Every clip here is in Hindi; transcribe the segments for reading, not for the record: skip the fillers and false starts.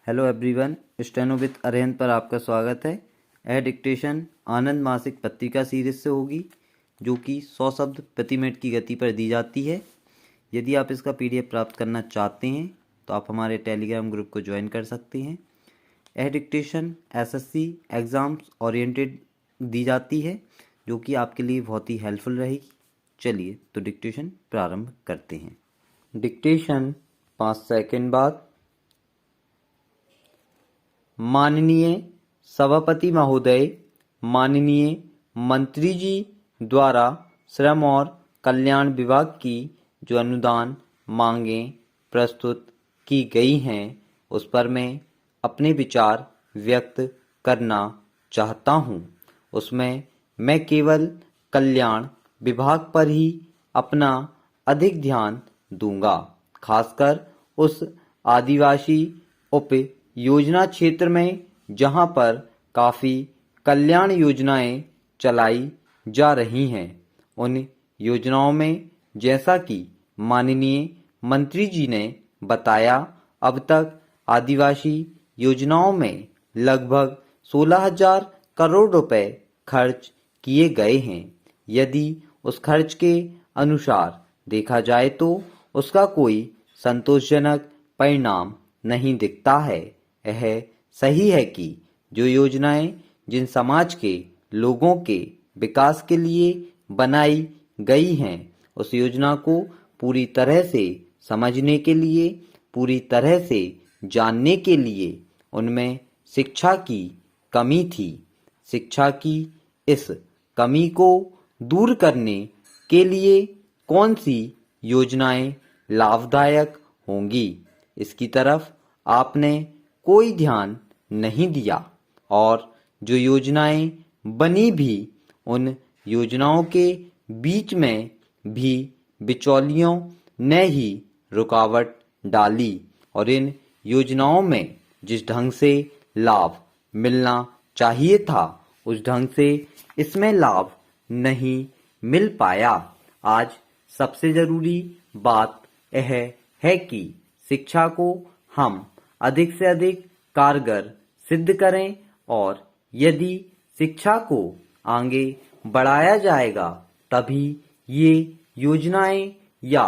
Hello everyone, steno with Arihant पर आपका स्वागत है। यह डिक्टेशन आनंद मासिक पत्रिका सीरीज से होगी, जो कि 100 शब्द प्रति मिनट की गति पर दी जाती है। यदि आप इसका पीडीएफ प्राप्त करना चाहते हैं तो आप हमारे टेलीग्राम ग्रुप को ज्वाइन कर सकते हैं। यह डिक्टेशन एसएससी एग्ज़ाम्स ओरिएंटेड दी जाती है, जो कि आपके लिए बहुत ही हेल्पफुल रहेगी। चलिए तो डिक्टेशन प्रारंभ करते हैं। डिक्टेशन 5 सेकंड बाद। माननीय सभापति महोदय, माननीय मंत्री जी द्वारा श्रम और कल्याण विभाग की जो अनुदान मांगें प्रस्तुत की गई हैं, उस पर मैं अपने विचार व्यक्त करना चाहता हूं। उसमें मैं केवल कल्याण विभाग पर ही अपना अधिक ध्यान दूंगा, खासकर उस आदिवासी उप योजना क्षेत्र में जहां पर काफ़ी कल्याण योजनाएं चलाई जा रही हैं। उन योजनाओं में, जैसा कि माननीय मंत्री जी ने बताया, अब तक आदिवासी योजनाओं में लगभग 16,000 करोड़ रुपए खर्च किए गए हैं। यदि उस खर्च के अनुसार देखा जाए तो उसका कोई संतोषजनक परिणाम नहीं दिखता है। यह सही है कि जो योजनाएं जिन समाज के लोगों के विकास के लिए बनाई गई हैं, उस योजना को पूरी तरह से समझने के लिए, पूरी तरह से जानने के लिए उनमें शिक्षा की कमी थी। शिक्षा की इस कमी को दूर करने के लिए कौन सी योजनाएं लाभदायक होंगी, इसकी तरफ आपने कोई ध्यान नहीं दिया, और जो योजनाएं बनी भी, उन योजनाओं के बीच में भी बिचौलियों ने ही रुकावट डाली, और इन योजनाओं में जिस ढंग से लाभ मिलना चाहिए था, उस ढंग से इसमें लाभ नहीं मिल पाया। आज सबसे जरूरी बात यह है कि शिक्षा को हम अधिक से अधिक कारगर सिद्ध करें, और यदि शिक्षा को आगे बढ़ाया जाएगा तभी ये योजनाएं या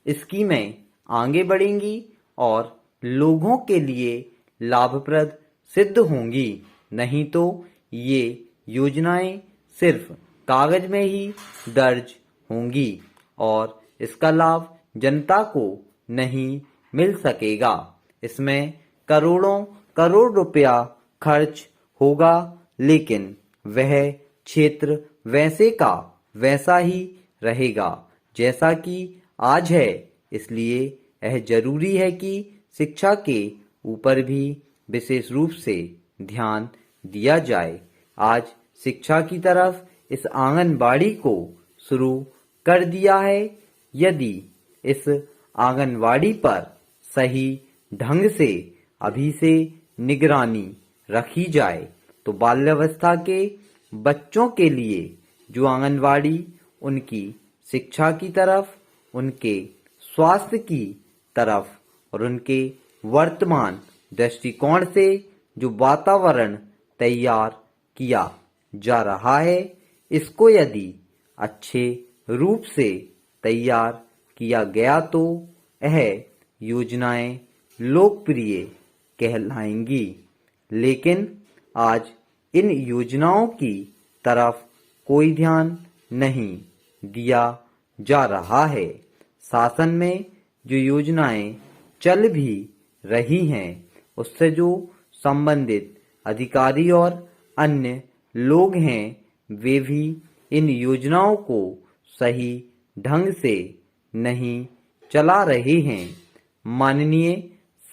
स्कीमें आगे बढ़ेंगी और लोगों के लिए लाभप्रद सिद्ध होंगी। नहीं तो ये योजनाएं सिर्फ कागज में ही दर्ज होंगी और इसका लाभ जनता को नहीं मिल सकेगा। इसमें करोड़ों करोड़ रुपया खर्च होगा, लेकिन वह क्षेत्र वैसे का वैसा ही रहेगा जैसा कि आज है। इसलिए यह जरूरी है कि शिक्षा के ऊपर भी विशेष रूप से ध्यान दिया जाए। आज शिक्षा की तरफ इस आंगनबाड़ी को शुरू कर दिया है। यदि इस आंगनबाड़ी पर सही ढंग से अभी से निगरानी रखी जाए तो बाल्यावस्था के बच्चों के लिए जो आंगनबाड़ी उनकी शिक्षा की तरफ, उनके स्वास्थ्य की तरफ और उनके वर्तमान दृष्टिकोण से जो वातावरण तैयार किया जा रहा है, इसको यदि अच्छे रूप से तैयार किया गया तो यह योजनाएं लोकप्रिय कहलाएंगी। लेकिन आज इन योजनाओं की तरफ कोई ध्यान नहीं दिया जा रहा है। शासन में जो योजनाएं चल भी रही हैं, उससे जो संबंधित अधिकारी और अन्य लोग हैं, वे भी इन योजनाओं को सही ढंग से नहीं चला रहे हैं। माननीय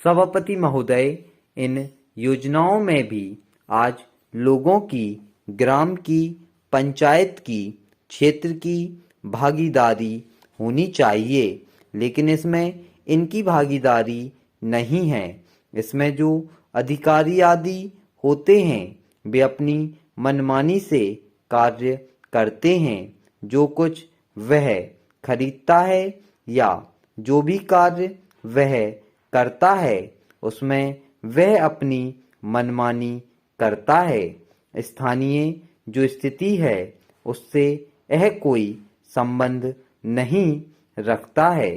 सभापति महोदय, इन योजनाओं में भी आज लोगों की, ग्राम की, पंचायत की, क्षेत्र की भागीदारी होनी चाहिए, लेकिन इसमें इनकी भागीदारी नहीं है। इसमें जो अधिकारी आदि होते हैं, वे अपनी मनमानी से कार्य करते हैं। जो कुछ वह खरीदता है या जो भी कार्य वह करता है, उसमें वह अपनी मनमानी करता है। स्थानीय जो स्थिति है उससे यह कोई संबंध नहीं रखता है।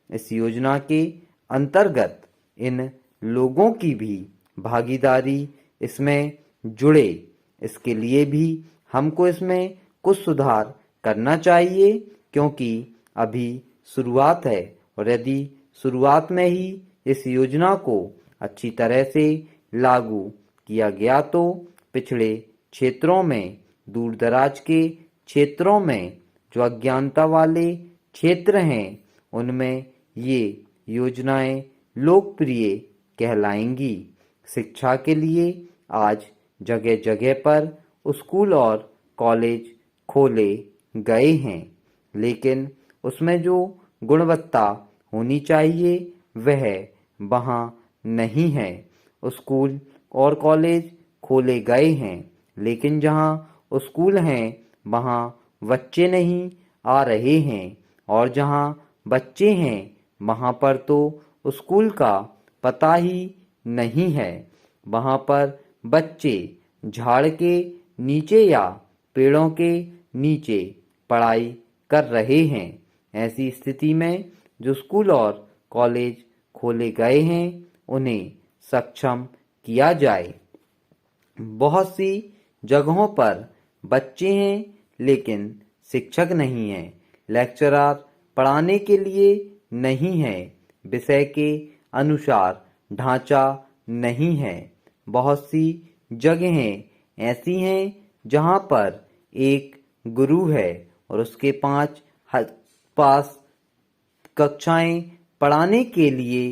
इस योजना के अंतर्गत इन लोगों की भी भागीदारी इसमें जुड़े, इसके लिए भी हमको इसमें कुछ सुधार करना चाहिए, क्योंकि अभी शुरुआत है और यदि शुरुआत में ही इस योजना को अच्छी तरह से लागू किया गया तो पिछड़े क्षेत्रों में, दूर दराज के क्षेत्रों में, जो अज्ञानता वाले क्षेत्र हैं उनमें ये योजनाएं लोकप्रिय कहलाएंगी। शिक्षा के लिए आज जगह जगह पर स्कूल और कॉलेज खोले गए हैं, लेकिन उसमें जो गुणवत्ता होनी चाहिए वह वहाँ नहीं है। स्कूल और कॉलेज खोले गए हैं, लेकिन जहाँ स्कूल हैं वहाँ बच्चे नहीं आ रहे हैं, और जहाँ बच्चे हैं वहाँ पर तो स्कूल का पता ही नहीं है। वहाँ पर बच्चे झाड़ के नीचे या पेड़ों के नीचे पढ़ाई कर रहे हैं। ऐसी स्थिति में जो स्कूल और कॉलेज खोले गए हैं उन्हें सक्षम किया जाए। बहुत सी जगहों पर बच्चे हैं लेकिन शिक्षक नहीं हैं, लेक्चरर पढ़ाने के लिए नहीं है, विषय के अनुसार ढांचा नहीं है। बहुत सी जगहें ऐसी हैं जहां पर एक गुरु है और उसके 5 कक्षाएं पढ़ाने के लिए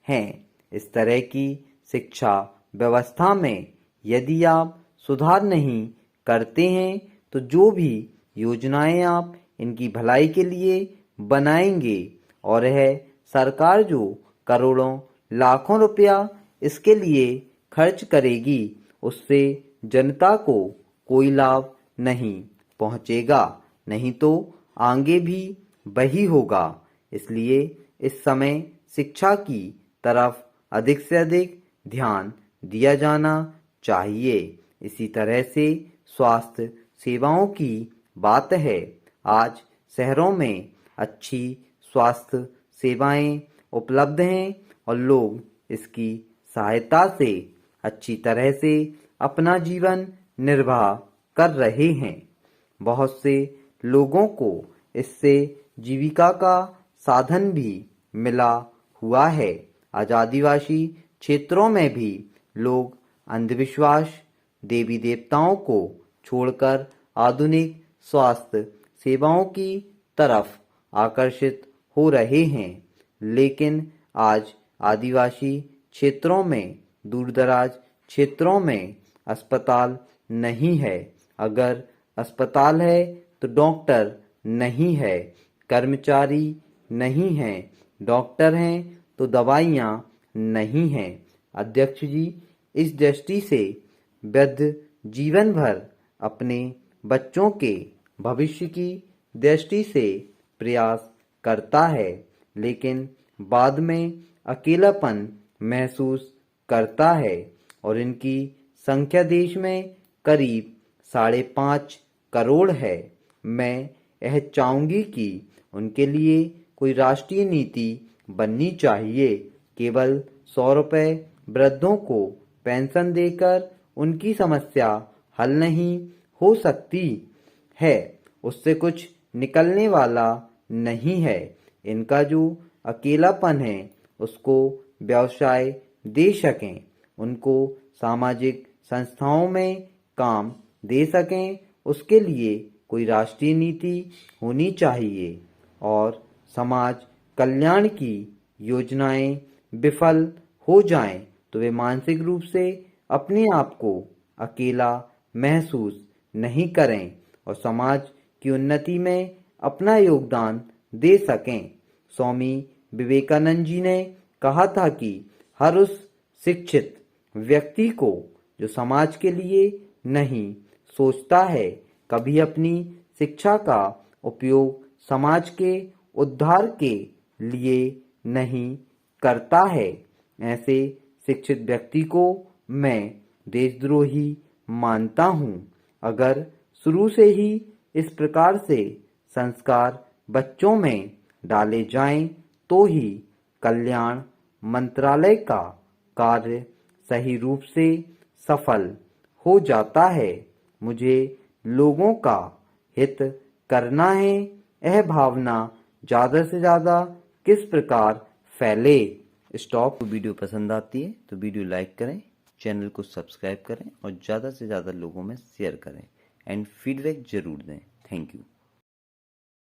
हैं। इस तरह की शिक्षा व्यवस्था में यदि आप सुधार नहीं करते हैं तो जो भी योजनाएं आप इनकी भलाई के लिए बनाएंगे और यह सरकार जो करोड़ों लाखों रुपया इसके लिए खर्च करेगी उससे जनता को कोई लाभ नहीं पहुंचेगा, नहीं तो आगे भी वही होगा। इसलिए इस समय शिक्षा की तरफ अधिक से अधिक ध्यान दिया जाना चाहिए। इसी तरह से स्वास्थ्य सेवाओं की बात है। आज शहरों में अच्छी स्वास्थ्य सेवाएं उपलब्ध हैं और लोग इसकी सहायता से अच्छी तरह से अपना जीवन निर्वाह कर रहे हैं। बहुत से लोगों को इससे जीविका का साधन भी मिला हुआ है। आदिवासी क्षेत्रों में भी लोग अंधविश्वास, देवी देवताओं को छोड़कर आधुनिक स्वास्थ्य सेवाओं की तरफ आकर्षित हो रहे हैं। लेकिन आज आदिवासी क्षेत्रों में, दूरदराज क्षेत्रों में अस्पताल नहीं है। अगर अस्पताल है तो डॉक्टर नहीं है, कर्मचारी नहीं हैं, डॉक्टर हैं तो दवाइयाँ नहीं हैं। अध्यक्ष जी, इस दृष्टि से वृद्ध जीवन भर अपने बच्चों के भविष्य की दृष्टि से प्रयास करता है, लेकिन बाद में अकेलापन महसूस करता है और इनकी संख्या देश में करीब 5.5 करोड़ है। मैं यह चाहूंगी कि उनके लिए कोई राष्ट्रीय नीति बननी चाहिए। केवल 100 रुपए वृद्धों को पेंशन देकर उनकी समस्या हल नहीं हो सकती है, उससे कुछ निकलने वाला नहीं है। इनका जो अकेलापन है उसको व्यवसाय दे सकें, उनको सामाजिक संस्थाओं में काम दे सकें, उसके लिए कोई राष्ट्रीय नीति होनी चाहिए। और समाज कल्याण की योजनाएं विफल हो जाएं तो वे मानसिक रूप से अपने आप को अकेला महसूस नहीं करें और समाज की उन्नति में अपना योगदान दे सकें। स्वामी विवेकानंद जी ने कहा था कि हर उस शिक्षित व्यक्ति को जो समाज के लिए नहीं सोचता है, कभी अपनी शिक्षा का उपयोग समाज के उद्धार के लिए नहीं करता है। ऐसे शिक्षित व्यक्ति को मैं देशद्रोही मानता हूँ। अगर शुरू से ही इस प्रकार से संस्कार बच्चों में डाले जाएं तो ही कल्याण मंत्रालय का कार्य सही रूप से सफल हो जाता है। मुझे लोगों का हित करना है, यह भावना ज़्यादा से ज़्यादा किस प्रकार फैले। स्टॉप। वीडियो पसंद आती है तो वीडियो लाइक करें, चैनल को सब्सक्राइब करें और ज़्यादा से ज़्यादा लोगों में शेयर करें एंड फीडबैक ज़रूर दें। Thank you.